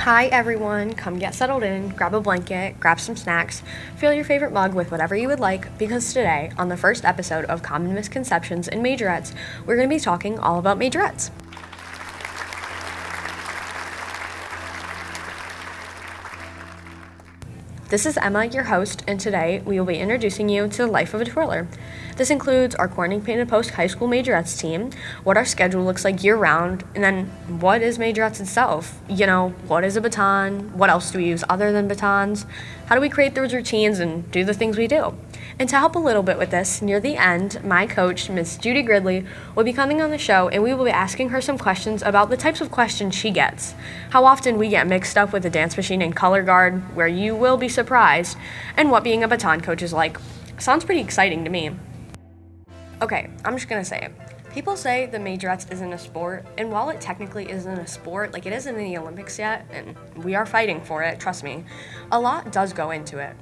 Hi everyone, come get settled in, grab a blanket, grab some snacks, fill your favorite mug with whatever you would like, because today, on the first episode of Common Misconceptions in Majorettes, we're going to be talking all about majorettes. This is Emma, your host, and today we will be introducing you to the life of a twirler. This includes our Corning Painted Post High School Majorettes team, what our schedule looks like year-round, and then what is majorettes itself? What is a baton? What else do we use other than batons? How do we create those routines and do the things we do? And to help a little bit with this, near the end, my coach, Miss Judy Gridley, will be coming on the show and we will be asking her some questions about the types of questions she gets. How often we get mixed up with a dance machine and color guard, where you will be surprised, and what being a baton coach is like. Sounds pretty exciting to me. Okay, I'm just gonna say it. People say the majorettes isn't a sport, and while it technically isn't a sport, like it isn't in the Olympics yet, and we are fighting for it, trust me, a lot does go into it.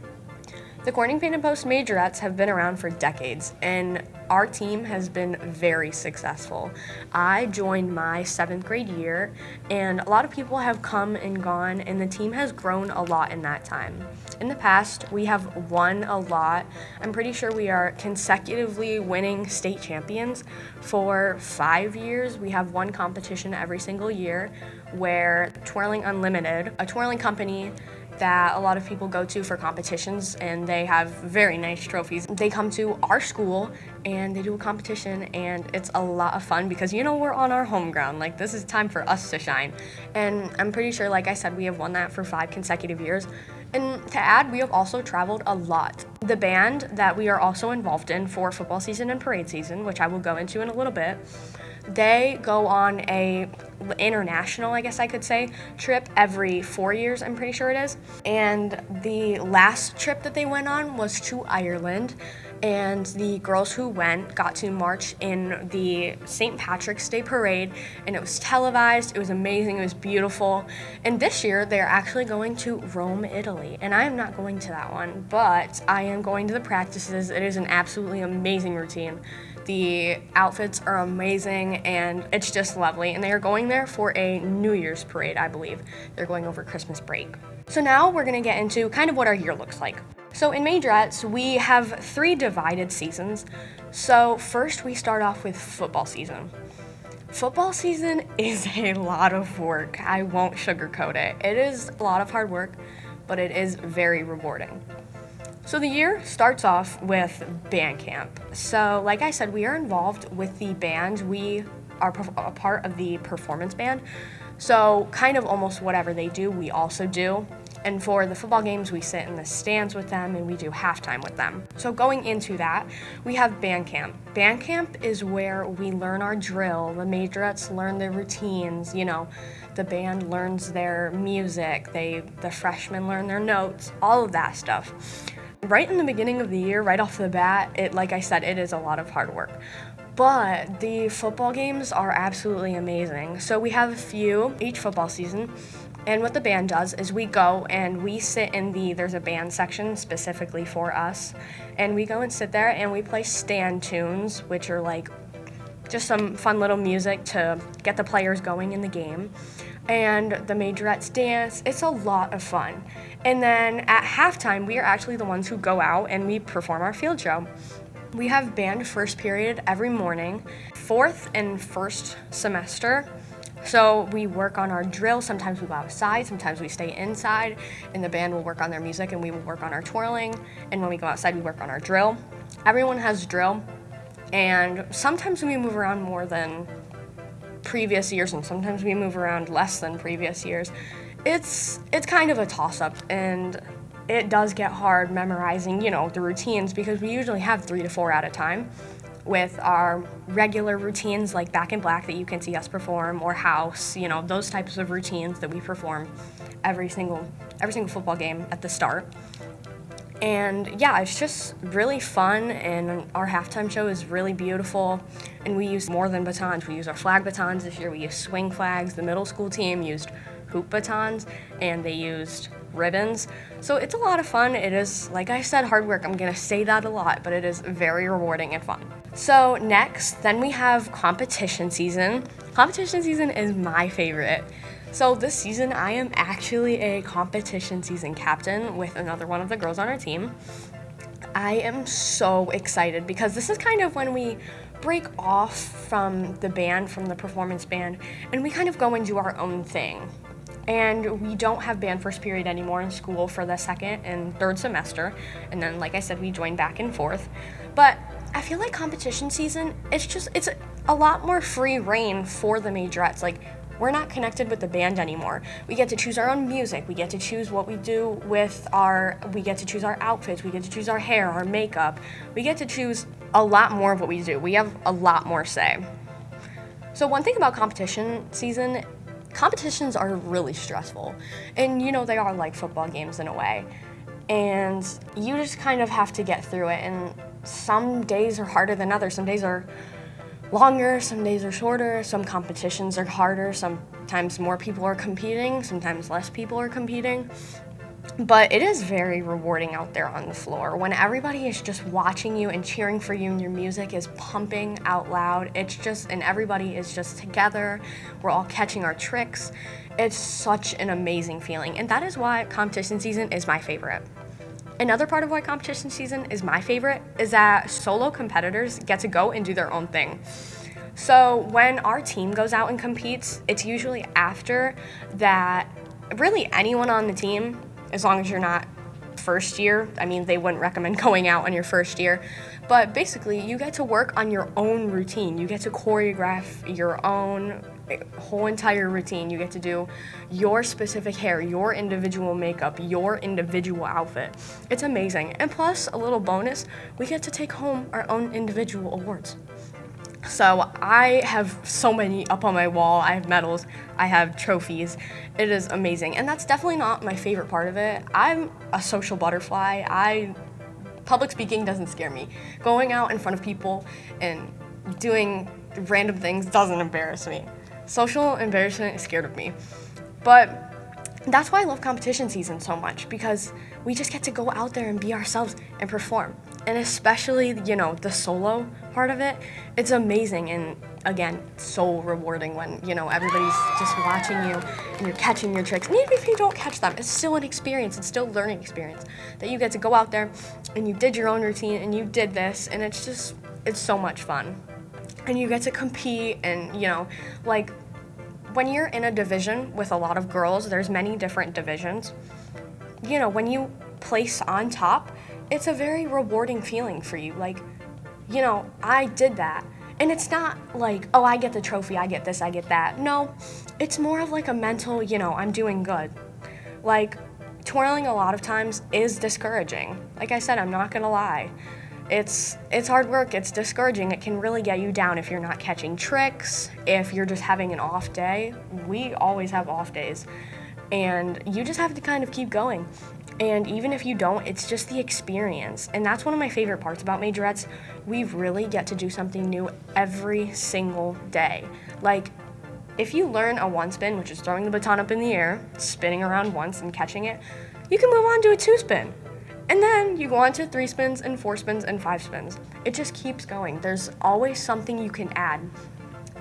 The Corning Painted Post Majorettes have been around for decades, and our team has been very successful. I joined my 7th grade year, and a lot of people have come and gone, and the team has grown a lot in that time. In the past, we have won a lot. I'm pretty sure we are consecutively winning state champions for 5 years. We have one competition every single year where Twirling Unlimited, a twirling company that a lot of people go to for competitions, and they have very nice trophies. They come to our school and they do a competition, and it's a lot of fun because we're on our home ground. Like, this is time for us to shine. And I'm pretty sure, like I said, we have won that for 5 consecutive years. And to add, we have also traveled a lot. The band that we are also involved in for football season and parade season, which I will go into in a little bit, they go on a international, I guess I could say, trip every 4 years, I'm pretty sure it is. And the last trip that they went on was to Ireland, and the girls who went got to march in the St. Patrick's Day parade, and it was televised. It was amazing. It was beautiful. And this year they're actually going to Rome, Italy, and I am not going to that one, but I am going to the practices. It is an absolutely amazing routine. The outfits are amazing, and it's just lovely. And they are going there for a New Year's parade, I believe. They're going over Christmas break. So now we're going to get into kind of what our year looks like. So in majorettes, we have 3 divided seasons. So first we start off with football season. Football season is a lot of work. I won't sugarcoat it. It is a lot of hard work, but it is very rewarding. So the year starts off with band camp. So like I said, we are involved with the band. We are a part of the performance band. So kind of almost whatever they do, we also do. And for the football games, we sit in the stands with them and we do halftime with them. So going into that, we have band camp. Band camp is where we learn our drill. The majorettes learn their routines. The band learns their music. The freshmen learn their notes, all of that stuff. Right in the beginning of the year, right off the bat, like I said, it is a lot of hard work. But the football games are absolutely amazing. So we have a few each football season. And what the band does is we go and we sit in there's a band section specifically for us. And we go and sit there and we play stand tunes, which are like just some fun little music to get the players going in the game. And the majorettes dance. It's a lot of fun. And then at halftime, we are actually the ones who go out and we perform our field show. We have band first period every morning, 4th and 1st semester. So we work on our drill. Sometimes we go outside, sometimes we stay inside, and the band will work on their music and we will work on our twirling. And when we go outside, we work on our drill. Everyone has drill, and sometimes we move around more than previous years, and sometimes we move around less than previous years. It's kind of a toss-up, and it does get hard memorizing, the routines, because we usually have 3 to 4 at a time, with our regular routines like Back in Black that you can see us perform, or House, those types of routines that we perform every single football game at the start. And yeah, it's just really fun, and our halftime show is really beautiful, and we use more than batons. We use our flag batons. This year we used swing flags. The middle school team used hoop batons, and they used ribbons. So it's a lot of fun. It is, like I said, hard work. I'm gonna say that a lot, but it is very rewarding and fun. So next, then we have competition season. Competition season is my favorite. So this season, I am actually a competition season captain with another one of the girls on our team. I am so excited because this is kind of when we break off from the band, from the performance band, and we kind of go and do our own thing. And we don't have band first period anymore in school for the second and third semester. And then, like I said, we join back and forth. But I feel like competition season, it's a lot more free reign for the majorettes. Like, we're not connected with the band anymore. We get to choose our own music. We get to choose what we do we get to choose our outfits. We get to choose our hair, our makeup. We get to choose a lot more of what we do. We have a lot more say. So one thing about competition season, competitions are really stressful. And they are like football games in a way. And you just kind of have to get through it. And some days are harder than others. Some days are longer, some days are shorter, some competitions are harder, sometimes more people are competing, sometimes less people are competing. But it is very rewarding out there on the floor when everybody is just watching you and cheering for you and your music is pumping out loud. And everybody is just together. We're all catching our tricks. It's such an amazing feeling. And that is why competition season is my favorite. Another part of why competition season is my favorite is that solo competitors get to go and do their own thing. So when our team goes out and competes, it's usually after that. Really anyone on the team, as long as you're not first year, they wouldn't recommend going out on your first year, but basically you get to work on your own routine. You get to choreograph your own whole entire routine. You get to do your specific hair, your individual makeup, your individual outfit. It's amazing. And plus, a little bonus, we get to take home our own individual awards. So I have so many up on my wall. I have medals, I have trophies. It is amazing. And that's definitely not my favorite part of it. I'm a social butterfly. Public speaking doesn't scare me. Going out in front of people and doing random things doesn't embarrass me. Social embarrassment is scared of me. But that's why I love competition season so much, because we just get to go out there and be ourselves and perform. And especially, the solo part of it, it's amazing. And again, so rewarding when, everybody's just watching you and you're catching your tricks. And even if you don't catch them, it's still an experience. It's still a learning experience that you get to go out there and you did your own routine and you did this. And it's so much fun. And you get to compete and, when you're in a division with a lot of girls, there's many different divisions. When you place on top, it's a very rewarding feeling for you. I did that. And it's not like, oh, I get the trophy, I get this, I get that. No, it's more of like a mental, I'm doing good. Twirling a lot of times is discouraging. Like I said, I'm not gonna lie. It's hard work, it's discouraging. It can really get you down if you're not catching tricks, if you're just having an off day. We always have off days. And you just have to kind of keep going. And even if you don't, it's just the experience. And that's one of my favorite parts about majorettes. We really get to do something new every single day. If you learn a one spin, which is throwing the baton up in the air, spinning around once and catching it, you can move on to a two spin. And then you go on to 3 spins and 4 spins and 5 spins. It just keeps going. There's always something you can add.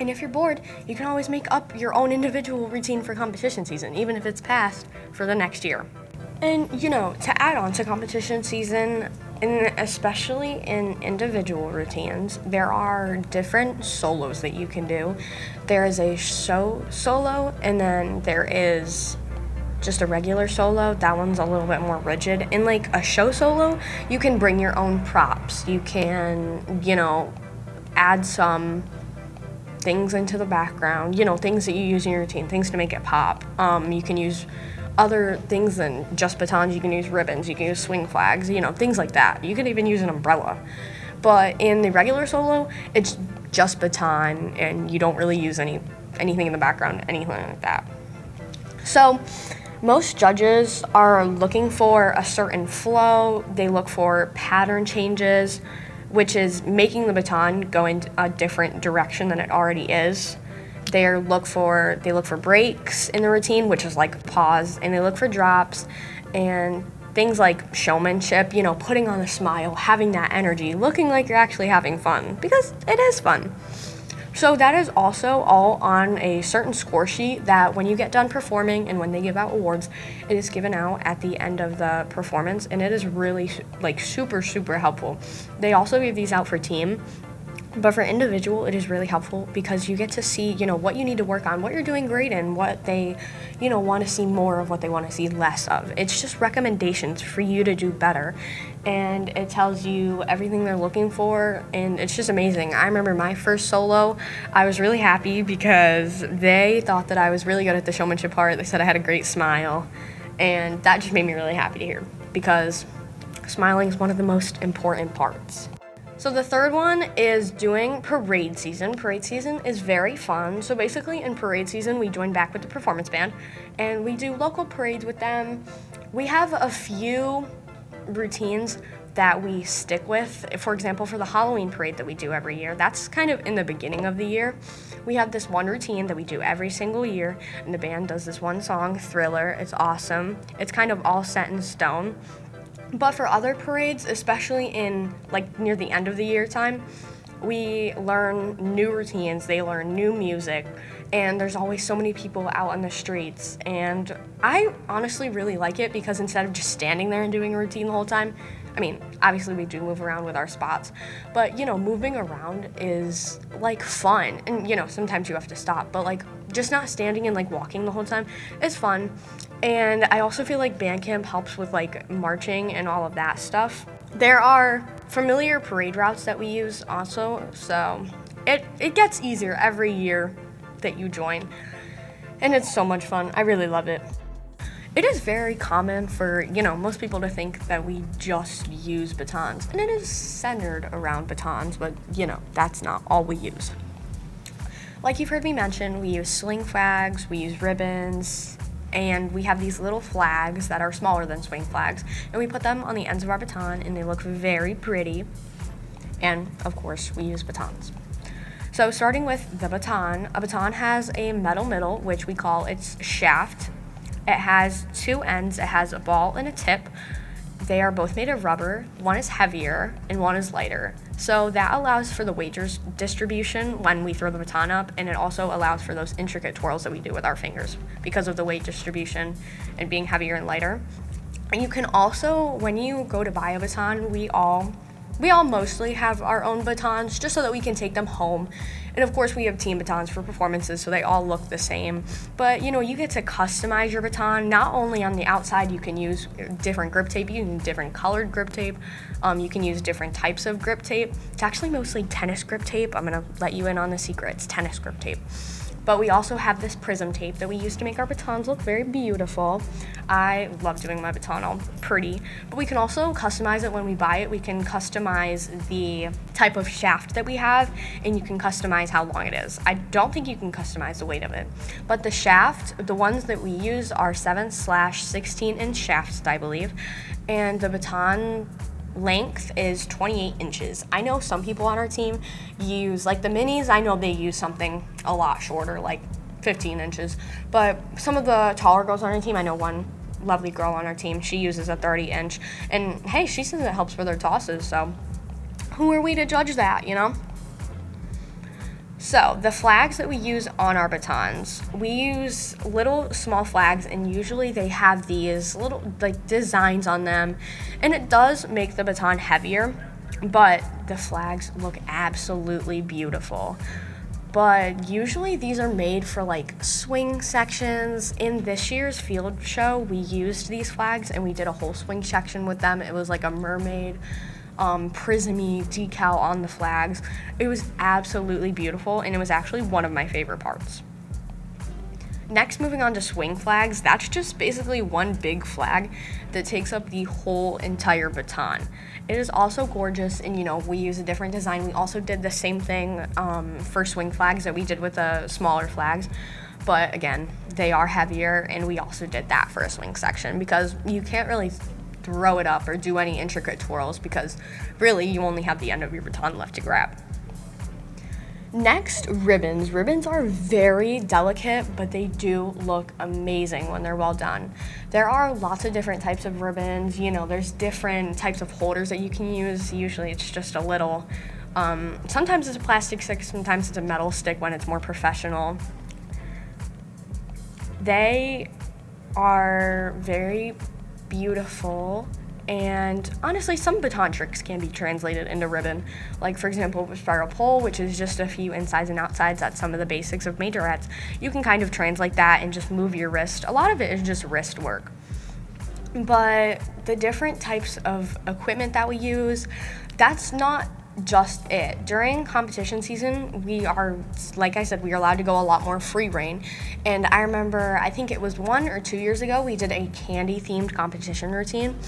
And if you're bored, you can always make up your own individual routine for competition season, even if it's past for the next year. And, to add on to competition season, and especially in individual routines, there are different solos that you can do. There is a show solo, and then there is just a regular solo. That one's a little bit more rigid. In a show solo, you can bring your own props. You can, add some things into the background, things that you use in your routine, things to make it pop. You can use other things than just batons. You can use ribbons, you can use swing flags, things like that. You can even use an umbrella. But in the regular solo, it's just baton, and you don't really use anything in the background, anything like that. So most judges are looking for a certain flow. They look for pattern changes, which is making the baton go in a different direction than it already is. They look for breaks in the routine, which is like pause, and they look for drops and things like showmanship, putting on a smile, having that energy, looking like you're actually having fun, because it is fun. So that is also all on a certain score sheet that when you get done performing and when they give out awards, it is given out at the end of the performance, and it is really like super, super helpful. They also give these out for team, but for individual, it is really helpful because you get to see, what you need to work on, what you're doing great in, what they, want to see more of, what they want to see less of. It's just recommendations for you to do better. And it tells you everything they're looking for, and it's just amazing. I remember my first solo, I was really happy because they thought that I was really good at the showmanship part. They said I had a great smile, and that just made me really happy to hear because smiling is one of the most important parts. So the third one is doing parade season. Parade season is very fun. So basically in parade season, we join back with the performance band and we do local parades with them. We have a few routines that we stick with. For example, for the Halloween parade that we do every year, that's kind of in the beginning of the year. We have this one routine that we do every single year, and the band does this one song, Thriller. It's awesome. It's kind of all set in stone. But for other parades, especially in near the end of the year time, we learn new routines, they learn new music, and there's always so many people out on the streets. And I honestly really like it because instead of just standing there and doing a routine the whole time, obviously we do move around with our spots, but moving around is fun. And sometimes you have to stop, but just not standing and walking the whole time is fun. And I also feel like band camp helps with marching and all of that stuff. There are familiar parade routes that we use also, so it gets easier every year that you join, and it's so much fun. I really love it. It is very common for, most people to think that we just use batons, and it is centered around batons, but, that's not all we use. Like you've heard me mention, we use sling flags, we use ribbons, and we have these little flags that are smaller than swing flags, and we put them on the ends of our baton, and they look very pretty, and, of course, we use batons. So starting with the baton, a baton has a metal middle, which we call its shaft. It has two ends. It has a ball and a tip. They are both made of rubber. One is heavier and one is lighter. So that allows for the weight distribution when we throw the baton up, and it also allows for those intricate twirls that we do with our fingers because of the weight distribution and being heavier and lighter. And you can also, when you go to buy a baton, we all mostly have our own batons just so that we can take them home. And of course we have team batons for performances, so they all look the same. But you get to customize your baton. Not only on the outside, you can use different grip tape, you can use different colored grip tape, you can use different types of grip tape. It's actually mostly tennis grip tape. I'm gonna let you in on the secret, it's tennis grip tape. But we also have this prism tape that we use to make our batons look very beautiful. I love doing my baton all pretty, but we can also customize it when we buy it. We can customize the type of shaft that we have, and you can customize how long it is. I don't think you can customize the weight of it, but the shaft, the ones that we use are 7/16-inch shafts, I believe, and the baton length is 28 inches. I know some people on our team use the minis. I know they use something a lot shorter, 15 inches. But some of the taller girls on our team, I know one lovely girl on our team, she uses a 30-inch. And hey, she says it helps with her tosses, so who are we to judge that, So the flags that we use on our batons, we use little small flags, and usually they have these little designs on them, and it does make the baton heavier, but the flags look absolutely beautiful. But usually these are made for swing sections. In this year's field show, we used these flags and we did a whole swing section with them. It was like a mermaid prismy decal on the flags. It was absolutely beautiful, and it was actually one of my favorite parts. Next, moving on to swing flags, that's just basically one big flag that takes up the whole entire baton. It is also gorgeous, and we use a different design. We also did the same thing for swing flags that we did with the smaller flags, but again, they are heavier, and we also did that for a swing section because you can't really throw it up or do any intricate twirls because really you only have the end of your baton left to grab. Next, ribbons. Ribbons are very delicate, but they do look amazing when they're well done. There are lots of different types of ribbons. There's different types of holders that you can use. Usually it's just a little Sometimes it's a plastic stick, sometimes it's a metal stick when it's more professional. They are very beautiful, and honestly, some baton tricks can be translated into ribbon. Like, for example, with spiral pull, which is just a few insides and outsides, that's some of the basics of majorettes. You can kind of translate that and just move your wrist. A lot of it is just wrist work. But the different types of equipment that we use, that's not just it. During competition season, we are, like I said, we are allowed to go a lot more free reign. And I remember, I think it was 1 or 2 years ago, we did a candy themed competition routine,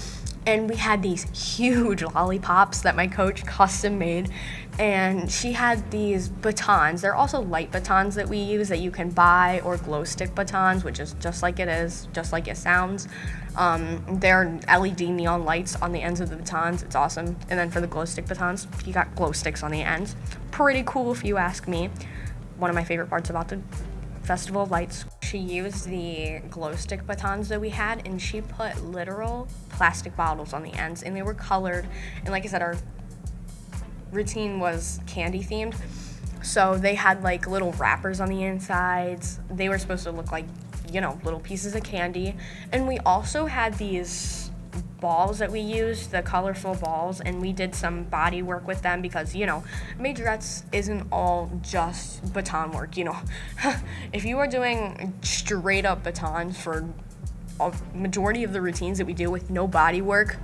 and we had these huge lollipops that my coach custom made, and she had these batons. They're also light batons that we use that you can buy, or glow stick batons, which is just like it sounds. They're LED neon lights on the ends of the batons. It's awesome. And then for the glow stick batons, you got glow sticks on the ends. Pretty cool if you ask me. One of my favorite parts about the Festival of Lights. She used the glow stick batons that we had, and she put literal plastic bottles on the ends, and they were colored. And like I said, our routine was candy themed, so they had like little wrappers on the insides. They were supposed to look like, little pieces of candy. And we also had these balls that we used, the colorful balls, and we did some body work with them because, majorettes isn't all just baton work. If you are doing straight up batons for a majority of the routines that we do with no body work,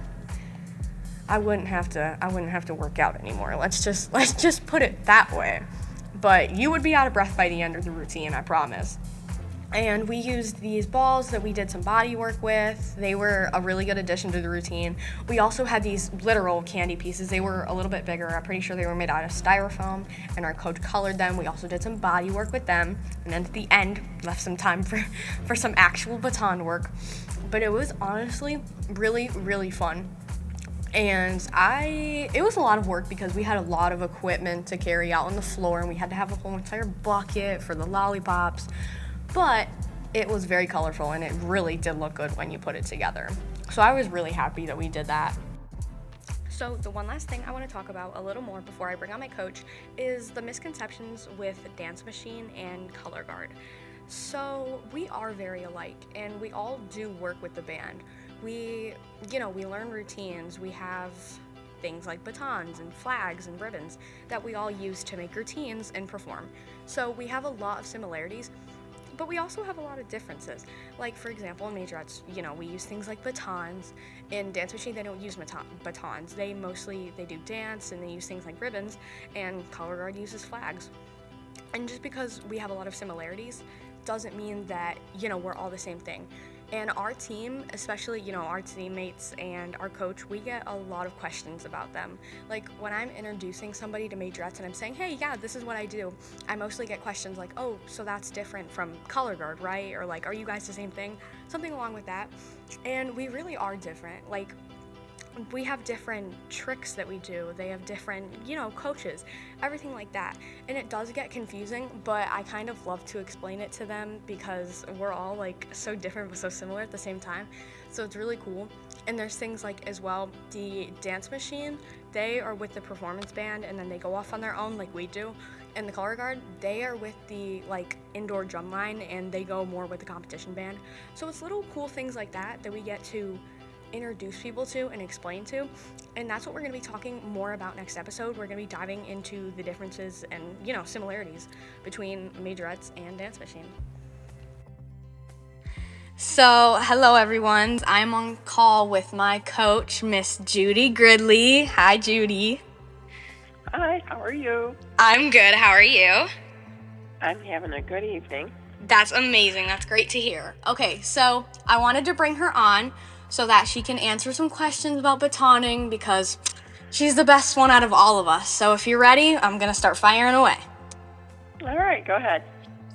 I wouldn't have to work out anymore. Let's just put it that way. But you would be out of breath by the end of the routine, I promise. And we used these balls that we did some body work with. They were a really good addition to the routine. We also had these literal candy pieces. They were a little bit bigger. I'm pretty sure they were made out of styrofoam, and our coach colored them. We also did some body work with them, and then at the end, left some time for some actual baton work. But it was honestly really, really fun. And it was a lot of work because we had a lot of equipment to carry out on the floor, and we had to have a whole entire bucket for the lollipops. But it was very colorful, and it really did look good when you put it together. So I was really happy that we did that. So the one last thing I want to talk about a little more before I bring on my coach is the misconceptions with dance machine and color guard. So we are very alike, and we all do work with the band. We learn routines. We have things like batons and flags and ribbons that we all use to make routines and perform. So we have a lot of similarities, but we also have a lot of differences. Like, for example, in majorettes, we use things like batons. In dance machine, they don't use batons. They do dance, and they use things like ribbons, and color guard uses flags. And just because we have a lot of similarities doesn't mean that, we're all the same thing. And our team, especially, our teammates and our coach, we get a lot of questions about them. Like, when I'm introducing somebody to majorettes and I'm saying, hey, yeah, this is what I do, I mostly get questions like, oh, so that's different from color guard, right? Or like, are you guys the same thing? Something along with that. And we really are different. Like, we have different tricks that we do. They have different, coaches, everything like that. And it does get confusing, but I kind of love to explain it to them because we're all like so different but so similar at the same time. So it's really cool. And there's things like, as well, the dance machine, they are with the performance band, and then they go off on their own like we do. And the color guard, they are with the indoor drum line, and they go more with the competition band. So it's little cool things like that we get to introduce people to and explain to, and that's what we're going to be talking more about next episode. We're going to be diving into the differences and similarities between majorettes and dance machine. So hello everyone, I'm on call with my coach, Miss Judy Gridley. Hi Judy. Hi, how are you? I'm good. How are you? I'm having a good evening. That's amazing. That's great to hear. Okay, so I wanted to bring her on so that she can answer some questions about batoning because she's the best one out of all of us. So if you're ready, I'm going to start firing away. All right, go ahead.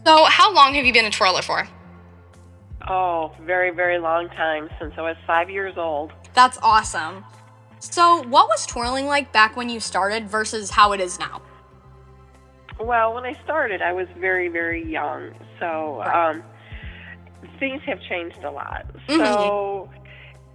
So how long have you been a twirler for? Oh, very, very long time, since I was 5 years old. That's awesome. So what was twirling like back when you started versus how it is now? Well, when I started, I was very, very young. So Right. Things have changed a lot. Mm-hmm. So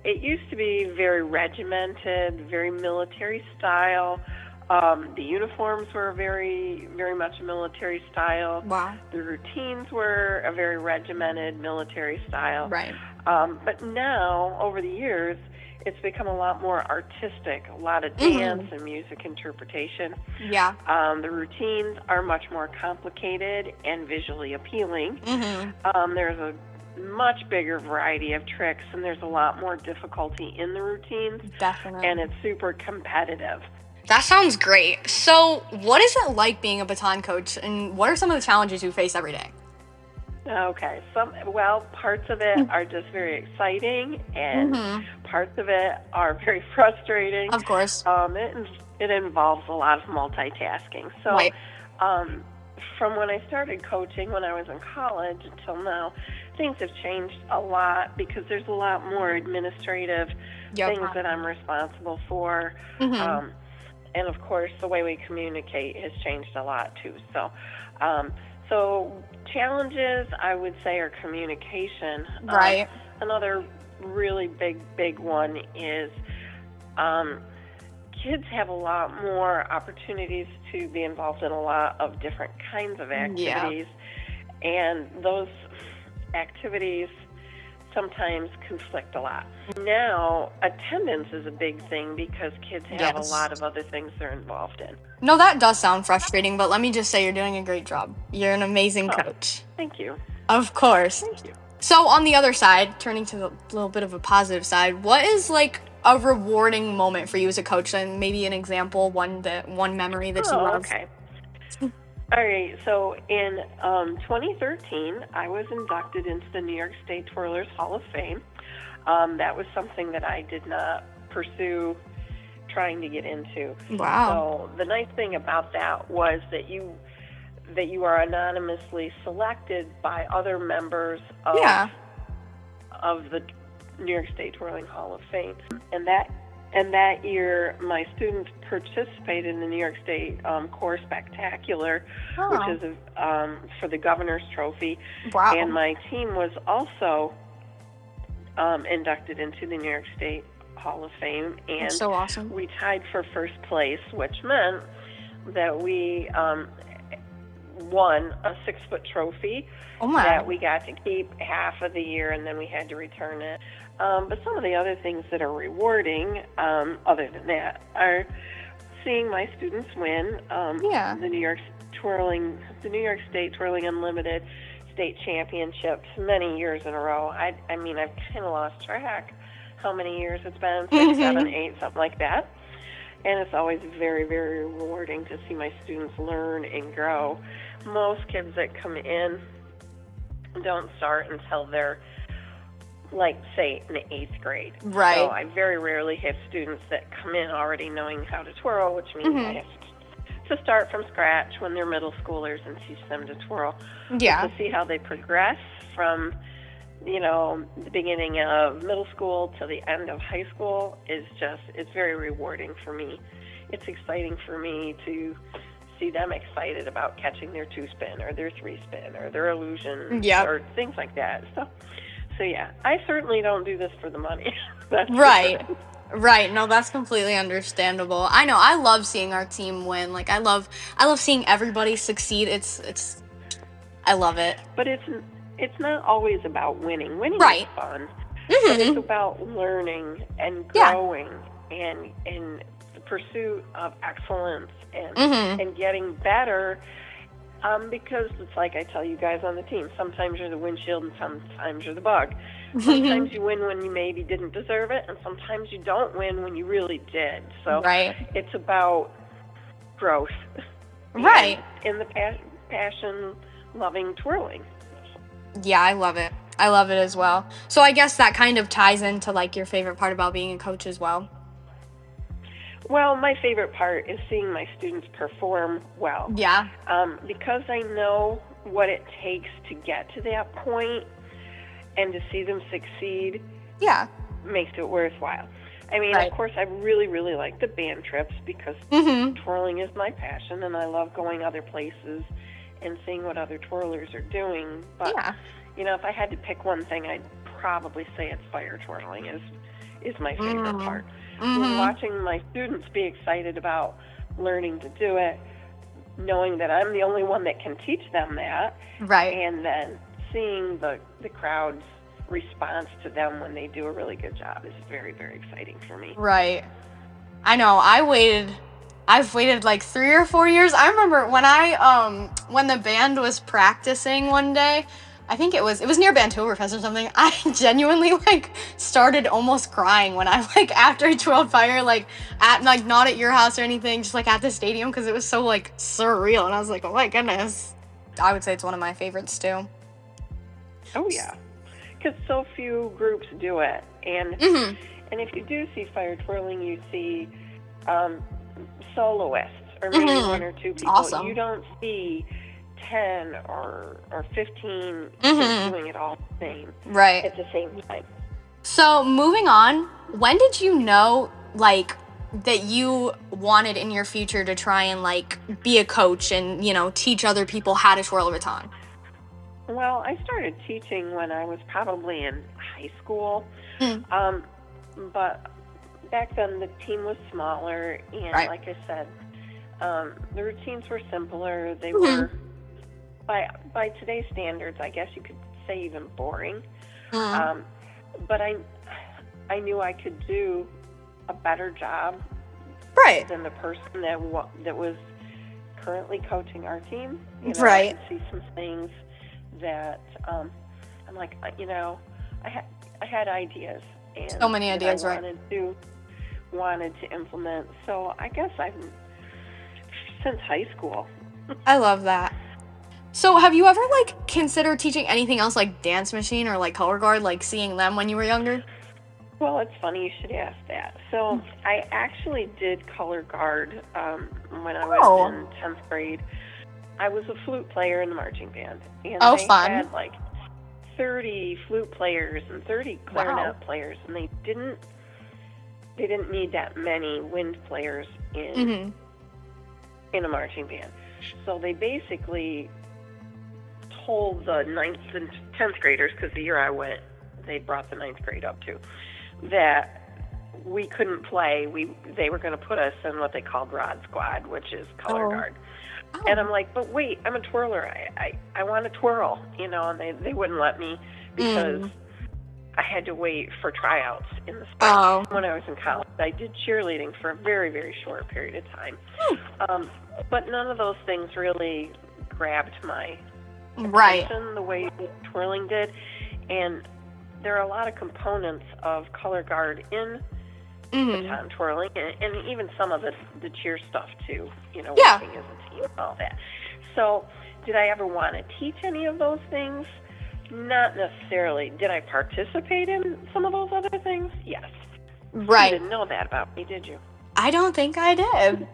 it used to be very regimented, very military style. The uniforms were very, very much a military style. Wow. The routines were a very regimented military style. Right. But now, over the years, it's become a lot more artistic, a lot of dance and music interpretation. Yeah. The routines are much more complicated and visually appealing. There's a much bigger variety of tricks, and there's a lot more difficulty in the routines. Definitely. And it's super competitive. That sounds great. So, what is it like being a baton coach, and what are some of the challenges you face every day? Okay, parts of it are just very exciting, and parts of it are very frustrating. Of course. It involves a lot of multitasking. So, Right. From when I started coaching when I was in college until now, things have changed a lot because there's a lot more administrative things that I'm responsible for. And of course, the way we communicate has changed a lot too. So challenges, I would say, are communication. Right. Another really big one is kids have a lot more opportunities to be involved in a lot of different kinds of activities. And those activities sometimes conflict a lot. Now, attendance is a big thing because kids have a lot of other things they're involved in. No, that does sound frustrating, but let me just say you're doing a great job. You're an amazing coach. Thank you. Of course. Thank you. So on the other side, turning to the little bit of a positive side, what is like a rewarding moment for you as a coach, and maybe an example, one memory that you love? Okay. All right, so in 2013, I was inducted into the New York State Twirlers Hall of Fame. That was something that I did not pursue trying to get into. Wow. So the nice thing about that was that you are anonymously selected by other members of the New York State Twirling Hall of Fame. And that year, my students participated in the New York State Core Spectacular, which is for the Governor's Trophy. Wow. And my team was also inducted into the New York State Hall of Fame. And that's so awesome. We tied for first place, which meant that we won a 6-foot trophy that we got to keep half of the year, and then we had to return it. But some of the other things that are rewarding, other than that, are seeing my students win the New York State Twirling Unlimited State Championships many years in a row. I mean, I've kind of lost track how many years it's been, 6, 7, 8, something like that. And it's always very, very rewarding to see my students learn and grow. Most kids that come in don't start until they're, like, say, in the 8th grade. Right. So I very rarely have students that come in already knowing how to twirl, which means I have to start from scratch when they're middle schoolers and teach them to twirl. Yeah. But to see how they progress from, the beginning of middle school to the end of high school it's very rewarding for me. It's exciting for me to see them excited about catching their 2-spin or their 3-spin or their illusion or things like that. So yeah, I certainly don't do this for the money. That's right. Right. No, that's completely understandable. I know. I love seeing our team win. Like, I love seeing everybody succeed. I love it. But it's not always about winning. Winning is fun. But it's about learning and growing and the pursuit of excellence and getting better. Because it's like I tell you guys on the team, sometimes you're the windshield and sometimes you're the bug. Sometimes you win when you maybe didn't deserve it, and sometimes you don't win when you really did. So it's about growth. Right. In the passion-loving twirling. Yeah, I love it. I love it as well. So I guess that kind of ties into, like, your favorite part about being a coach as well. Well, my favorite part is seeing my students perform well. Yeah. Because I know what it takes to get to that point, and to see them succeed makes it worthwhile. I mean, of course, I really, really like the band trips because twirling is my passion, and I love going other places and seeing what other twirlers are doing. But, if I had to pick one thing, I'd probably say it's fire twirling is my favorite part. Watching my students be excited about learning to do it, knowing that I'm the only one that can teach them that, right, and then seeing the crowd's response to them when they do a really good job is very, very exciting for me. right. I know. I've waited like 3 or 4 years. I remember when the band was practicing one day, I think it was near Bantoberfest or something. I genuinely like started almost crying when I like after I twirled fire, like at like not at your house or anything, just like at the stadium, because it was so like surreal, and I was like, oh my goodness. I would say it's one of my favorites too. Oh yeah, because so few groups do it, and and if you do see fire twirling, you see soloists or maybe one or two people. Awesome. You don't see 10 or 15 kids doing it all the same right at the same time. So moving on, when did you know like that you wanted in your future to try and like be a coach and, you know, teach other people how to twirl a baton? Well, I started teaching when I was probably in high school, but back then the team was smaller, and like I said, the routines were simpler. They were, by today's standards, I guess you could say even boring. But I knew I could do a better job than the person that was currently coaching our team. You know, I could see some things that I'm like, you know, I had ideas, and so many ideas, I wanted to implement. So I guess I've since high school. I love that. So have you ever like considered teaching anything else like dance machine or like color guard, like seeing them when you were younger? Well, it's funny you should ask that. So I actually did color guard when I was in 10th grade. I was a flute player in the marching band, and they had like 30 flute players and 30 clarinet players, and they didn't need that many wind players in a marching band. So they basically told the 9th and 10th graders, because the year I went, they brought the 9th grade up too, that we couldn't play. They were going to put us in what they called Rod Squad, which is color guard. And I'm like, but wait, I'm a twirler. I want to twirl, you know, and they wouldn't let me because I had to wait for tryouts in the spring. When I was in college, I did cheerleading for a very, very short period of time. But none of those things really grabbed my attention the way twirling did. And there are a lot of components of color guard in baton twirling, and even some of the cheer stuff too, you know, working as a team and all that. So did I ever want to teach any of those things? Not necessarily. Did I participate in some of those other things? Yes. You didn't know that about me, did you? I don't think I did.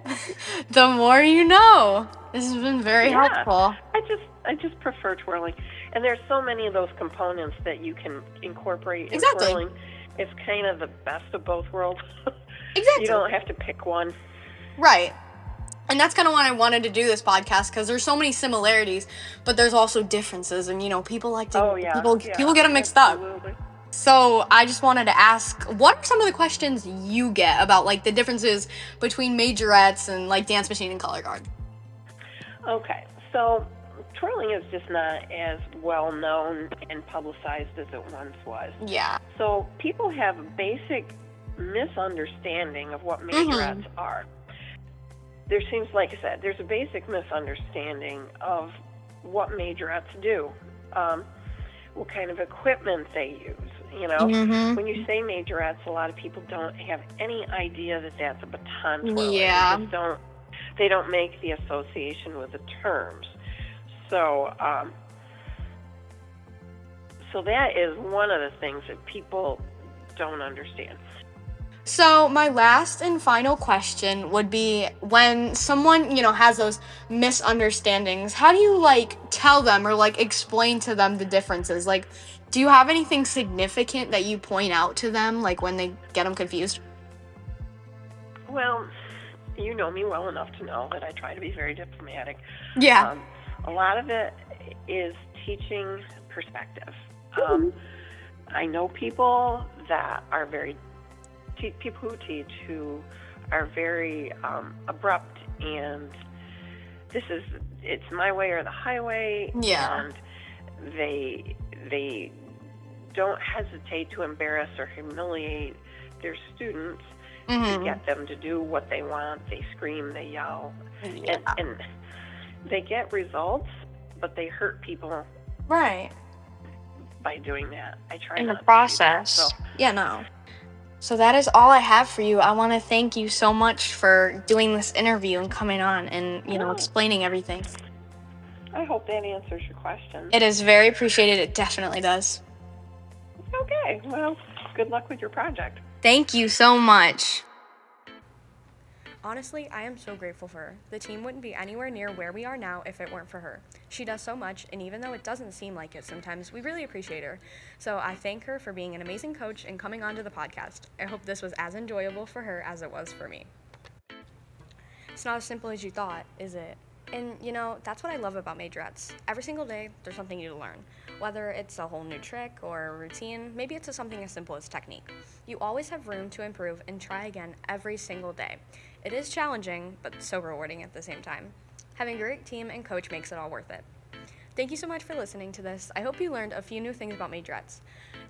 The more you know. This has been very helpful. I just prefer twirling. And there's so many of those components that you can incorporate in twirling. It's kind of the best of both worlds. You don't have to pick one. Right. And that's kind of why I wanted to do this podcast, because there's so many similarities, but there's also differences, and you know, people like to people get them mixed up. So I just wanted to ask, what are some of the questions you get about like the differences between majorettes and like dance machine and color guard? Okay, so twirling is just not as well known and publicized as it once was. Yeah. So people have a basic misunderstanding of what majorettes are. There seems, like I said, there's a basic misunderstanding of what majorettes do, what kind of equipment they use. You know, when you say majorettes, a lot of people don't have any idea that that's a baton twirler. Yeah. They don't make the association with the terms. So, so that is one of the things that people don't understand. So my last and final question would be, when someone, you know, has those misunderstandings, how do you like tell them or like explain to them the differences? Like, do you have anything significant that you point out to them, like when they get them confused? Well, you know me well enough to know that I try to be very diplomatic. Yeah. A lot of it is teaching perspective. I know people that are people who teach who are very abrupt and it's my way or the highway. Yeah. And they don't hesitate to embarrass or humiliate their students to get them to do what they want. They scream, they yell, and they get results, but they hurt people. Right. By doing that. I try in not the to process. do that, so. Yeah, no. So that is all I have for you. I want to thank you so much for doing this interview and coming on and, explaining everything. I hope that answers your question. It is very appreciated. It definitely does. Okay. Well, good luck with your project. Thank you so much. Honestly, I am so grateful for her. The team wouldn't be anywhere near where we are now if it weren't for her. She does so much, and even though it doesn't seem like it sometimes, we really appreciate her. So I thank her for being an amazing coach and coming onto the podcast. I hope this was as enjoyable for her as it was for me. It's not as simple as you thought, is it? And, that's what I love about Majorettes. Every single day, there's something new to learn. Whether it's a whole new trick or a routine, maybe it's something as simple as technique. You always have room to improve and try again every single day. It is challenging, but so rewarding at the same time. Having a great team and coach makes it all worth it. Thank you so much for listening to this. I hope you learned a few new things about Majorettes.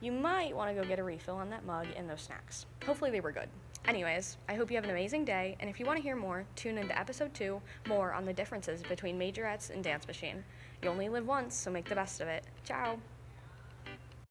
You might want to go get a refill on that mug and those snacks. Hopefully they were good. Anyways, I hope you have an amazing day, and if you want to hear more, tune into episode 2, more on the differences between Majorettes and Dance Machine. You only live once, so make the best of it. Ciao!